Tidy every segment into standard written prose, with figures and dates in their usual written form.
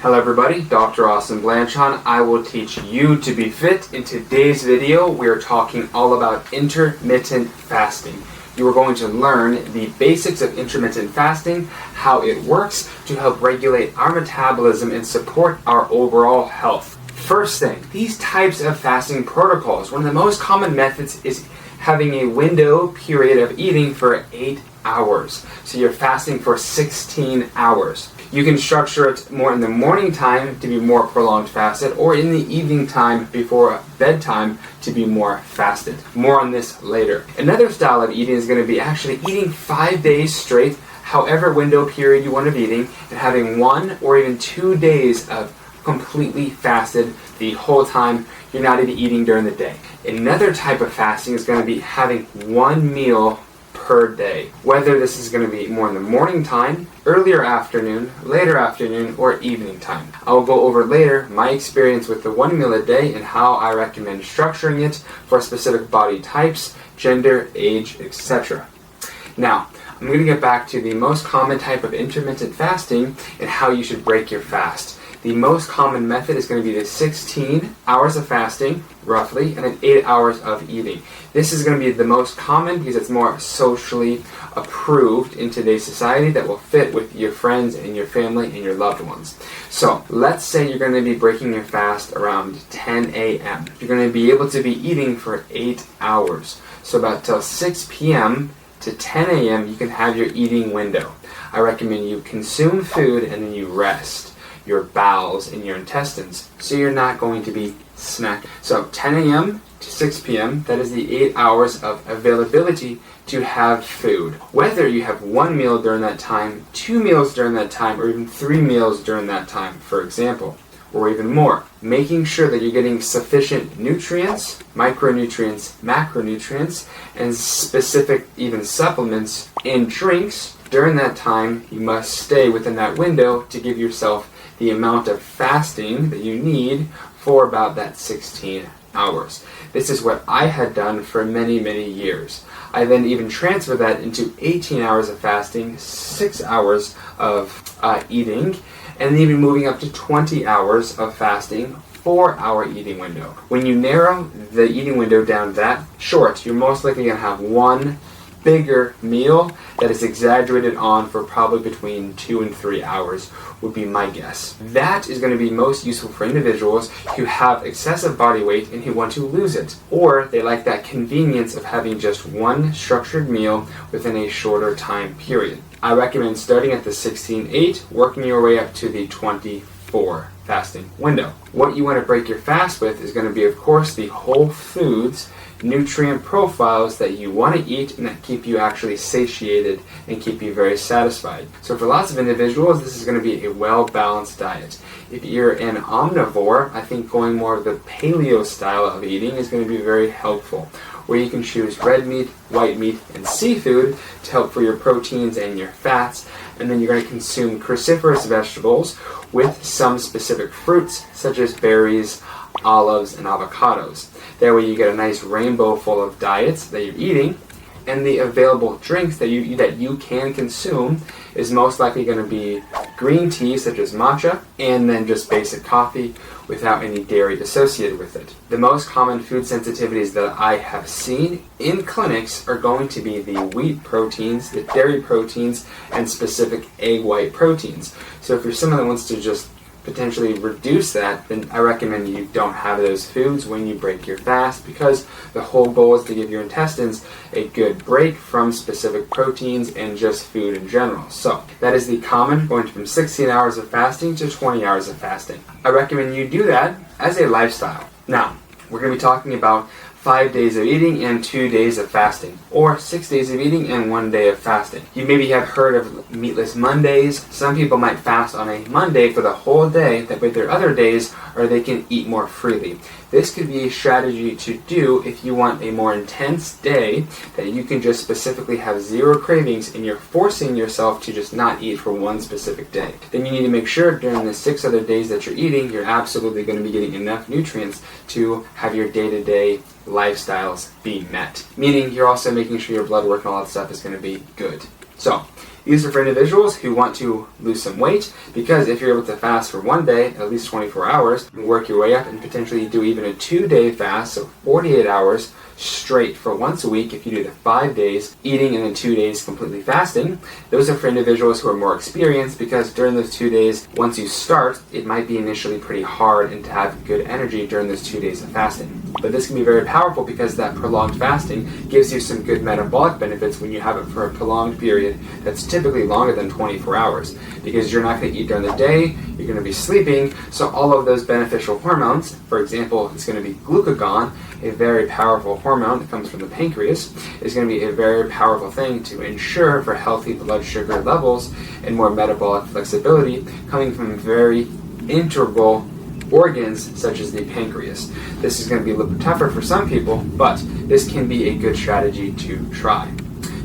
Hello everybody, Dr. Draustinblanchon. I will teach you to be fit. In today's video, we are talking all about intermittent fasting. You are going to learn the basics of intermittent fasting, how it works to help regulate our metabolism and support our overall health. First thing, these types of fasting protocols, one of the most common methods is having a window period of eating for 8 hours. So you're fasting for 16 hours. You can structure it more in the morning time to be more prolonged fasted, or in the evening time before bedtime to be more fasted. More on this later. Another style of eating is going to be actually eating 5 days straight, however window period you want to be eating, and having 1 or even 2 days of completely fasted the whole time. You're not even eating during the day. Another type of fasting is going to be having 1 meal per day. Whether this is going to be more in the morning time, earlier afternoon, later afternoon, or evening time. I will go over later my experience with the 1 meal a day and how I recommend structuring it for specific body types, gender, age, etc. Now, I'm going to get back to the most common type of intermittent fasting and how you should break your fast. The most common method is going to be the 16 hours of fasting, roughly, and then 8 hours of eating. This is going to be the most common because it's more socially approved in today's society that will fit with your friends and your family and your loved ones. So, let's say you're going to be breaking your fast around 10 a.m. You're going to be able to be eating for 8 hours. So about till 6 p.m. to 10 a.m. you can have your eating window. I recommend you consume food and then you rest your bowels and your intestines, so you're not going to be snacking. So 10 a.m. to 6 p.m., that is the 8 hours of availability to have food. Whether you have 1 meal during that time, 2 meals during that time, or even 3 meals during that time, for example, or even more. Making sure that you're getting sufficient nutrients, micronutrients, macronutrients, and specific even supplements and drinks during that time. You must stay within that window to give yourself the amount of fasting that you need for about that 16 hours. This is what I had done for many, many years. I then even transferred that into 18 hours of fasting, 6 hours of eating, and even moving up to 20 hours of fasting, 4-hour eating window. When you narrow the eating window down that short, you're most likely going to have one bigger meal that is exaggerated on for probably between 2 and 3 hours would be my guess. That is going to be most useful for individuals who have excessive body weight and who want to lose it, or they like that convenience of having just one structured meal within a shorter time period. I recommend starting at the 16-8, working your way up to the 24 fasting window. What you want to break your fast with is going to be, of course, the whole foods nutrient profiles that you want to eat and that keep you actually satiated and keep you very satisfied. So for lots of individuals, this is going to be a well-balanced diet. If you're an omnivore, I think going more of the paleo style of eating is going to be very helpful, where you can choose red meat, white meat, and seafood to help for your proteins and your fats, and then you're going to consume cruciferous vegetables with some specific fruits such as berries, olives, and avocados. That way you get a nice rainbow full of diets that you're eating, and the available drinks that you can consume is most likely going to be green tea such as matcha, and then just basic coffee without any dairy associated with it. The most common food sensitivities that I have seen in clinics are going to be the wheat proteins, the dairy proteins, and specific egg white proteins. So if you're someone that wants to just potentially reduce that, then I recommend you don't have those foods when you break your fast, because the whole goal is to give your intestines a good break from specific proteins and just food in general. So that is the common, going from 16 hours of fasting to 20 hours of fasting. I recommend you do that as a lifestyle. Now, we're going to be talking about 5 days of eating and 2 days of fasting, or 6 days of eating and 1 day of fasting. You maybe have heard of meatless Mondays. Some people might fast on a Monday for the whole day, that way their other days or they can eat more freely. This could be a strategy to do if you want a more intense day that you can just specifically have zero cravings and you're forcing yourself to just not eat for one specific day. Then you need to make sure during the 6 other days that you're eating, you're absolutely going to be getting enough nutrients to have your day-to-day lifestyles be met. Meaning you're also making sure your blood work and all that stuff is going to be good. So, These are for individuals who want to lose some weight, because if you're able to fast for one day, at least 24 hours, and work your way up and potentially do even a 2-day fast, so 48 hours straight for once a week if you do the 5 days eating and then 2 days completely fasting. Those are for individuals who are more experienced, because during those 2 days, once you start, it might be initially pretty hard and to have good energy during those 2 days of fasting. But this can be very powerful because that prolonged fasting gives you some good metabolic benefits when you have it for a prolonged period that's typically longer than 24 hours, because you're not going to eat during the day, you're going to be sleeping, so all of those beneficial hormones, for example, it's going to be glucagon, a very powerful hormone that comes from the pancreas, is going to be a very powerful thing to ensure for healthy blood sugar levels and more metabolic flexibility coming from very integral organs such as the pancreas. This is going to be a little bit tougher for some people, but this can be a good strategy to try.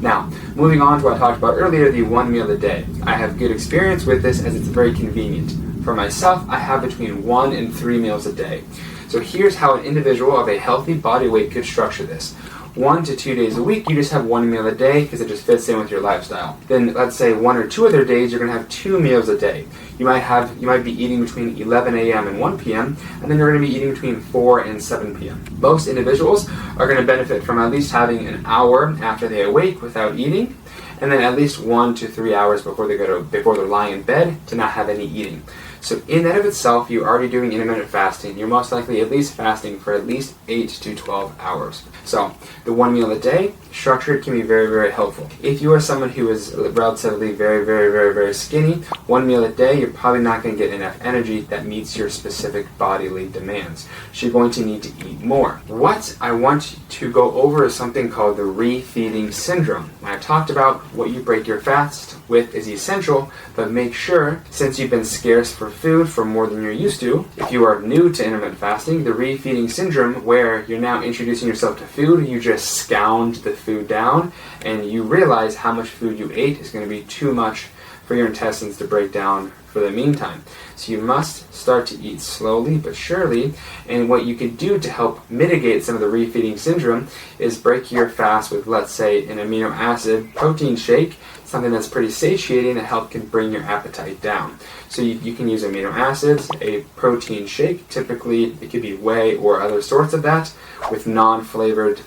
Now, moving on to what I talked about earlier, the 1 meal a day. I have good experience with this as it's very convenient. For myself, I have between 1 and 3 meals a day. So here's how an individual of a healthy body weight could structure this. 1 to 2 days a week, you just have 1 meal a day because it just fits in with your lifestyle. Then let's say 1 or 2 other days, you're going to have 2 meals a day. You might be eating between 11 a.m. and 1 p.m., and then you're going to be eating between 4 and 7 p.m. Most individuals are going to benefit from at least having an hour after they awake without eating, and then at least 1 to 3 hours before they're lying in bed to not have any eating. So in and of itself, you're already doing intermittent fasting. You're most likely at least fasting for at least 8 to 12 hours. So the 1 meal a day, structured, can be very, very helpful. If you are someone who is relatively very, very, very, very skinny, 1 meal a day, you're probably not going to get enough energy that meets your specific bodily demands. So you're going to need to eat more. What I want to go over is something called the refeeding syndrome. I talked about what you break your fast with is essential, but make sure, since you've been scarce for food for more than you're used to, if you are new to intermittent fasting, the refeeding syndrome, where you're now introducing yourself to food, you just scound the food down, and you realize how much food you ate is going to be too much for your intestines to break down for the meantime. So you must start to eat slowly but surely, and what you can do to help mitigate some of the refeeding syndrome is break your fast with, let's say, an amino acid protein shake, something that's pretty satiating that can bring your appetite down. So you can use amino acids, a protein shake, typically it could be whey or other sorts of that, with non-flavored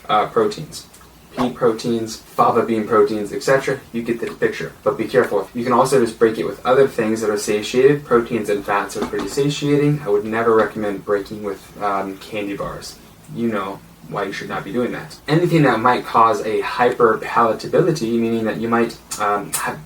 proteins. Pea proteins, fava bean proteins, etc. You get the picture, but be careful. You can also just break it with other things that are satiated. Proteins and fats are pretty satiating. I would never recommend breaking with candy bars. You know why you should not be doing that. Anything that might cause a hyperpalatability, meaning that you might have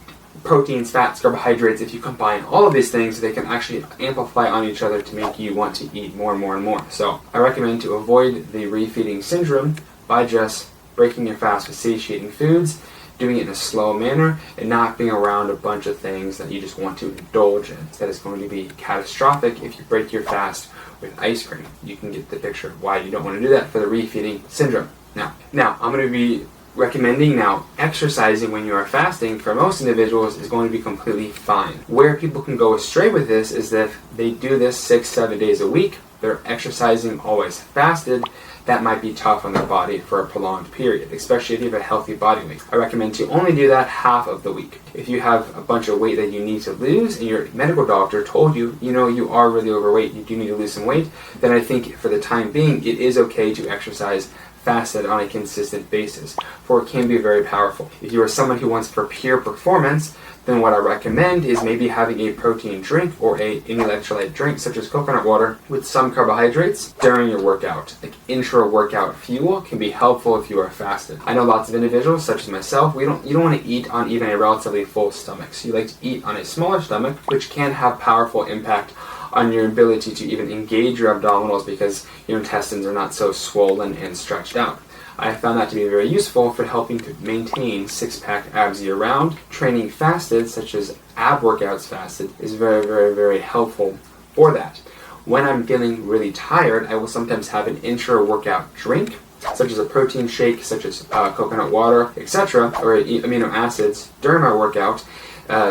proteins, fats, carbohydrates, if you combine all of these things, they can actually amplify on each other to make you want to eat more and more and more. So I recommend to avoid the refeeding syndrome by just breaking your fast with satiating foods, doing it in a slow manner, and not being around a bunch of things that you just want to indulge in. That is going to be catastrophic if you break your fast with ice cream. You can get the picture of why you don't want to do that for the refeeding syndrome. Now I'm going to be recommending now exercising when you are fasting for most individuals is going to be completely fine. Where people can go astray with this is that they do this 6-7 days a week, they're exercising always fasted. That might be tough on their body for a prolonged period, especially if you have a healthy body weight. I recommend to only do that half of the week. If you have a bunch of weight that you need to lose and your medical doctor told you, you are really overweight, you do need to lose some weight, then I think for the time being it is okay to exercise fasted on a consistent basis, for it can be very powerful. If you are someone who wants for pure performance, then what I recommend is maybe having a protein drink or an electrolyte drink such as coconut water with some carbohydrates during your workout. Like intra-workout fuel can be helpful if you are fasted. I know lots of individuals, such as myself, you don't want to eat on even a relatively full stomach. So you like to eat on a smaller stomach, which can have powerful impact on your ability to even engage your abdominals because your intestines are not so swollen and stretched out. I found that to be very useful for helping to maintain six-pack abs year-round. Training fasted, such as ab workouts fasted, is very, very, very helpful for that. When I'm feeling really tired, I will sometimes have an intra-workout drink, such as a protein shake, such as coconut water, etc., or amino acids during my workout,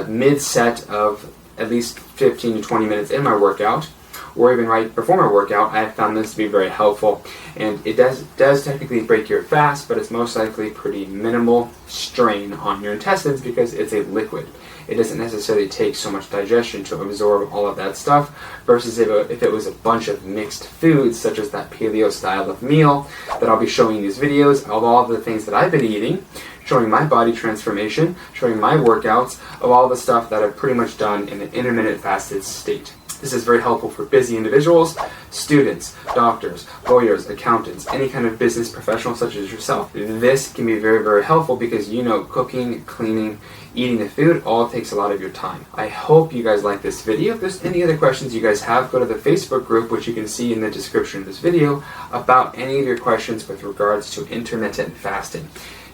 mid-set of at least 15 to 20 minutes in my workout, or even right before my workout, I have found this to be very helpful. And it does technically break your fast, but it's most likely pretty minimal strain on your intestines because it's a liquid. It doesn't necessarily take so much digestion to absorb all of that stuff, versus if it was a bunch of mixed foods, such as that paleo style of meal that I'll be showing in these videos of all of the things that I've been eating, showing my body transformation, showing my workouts, of all the stuff that I've pretty much done in an intermittent fasted state. This is very helpful for busy individuals, students, doctors, lawyers, accountants, any kind of business professional such as yourself. This can be very, very helpful because cooking, cleaning, eating the food all takes a lot of your time. I hope you guys like this video. If there's any other questions you guys have, go to the Facebook group, which you can see in the description of this video, about any of your questions with regards to intermittent fasting.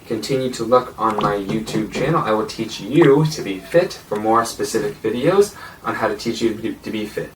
Continue to look on my YouTube channel. I will teach you to be fit for more specific videos on how to teach you to be fit.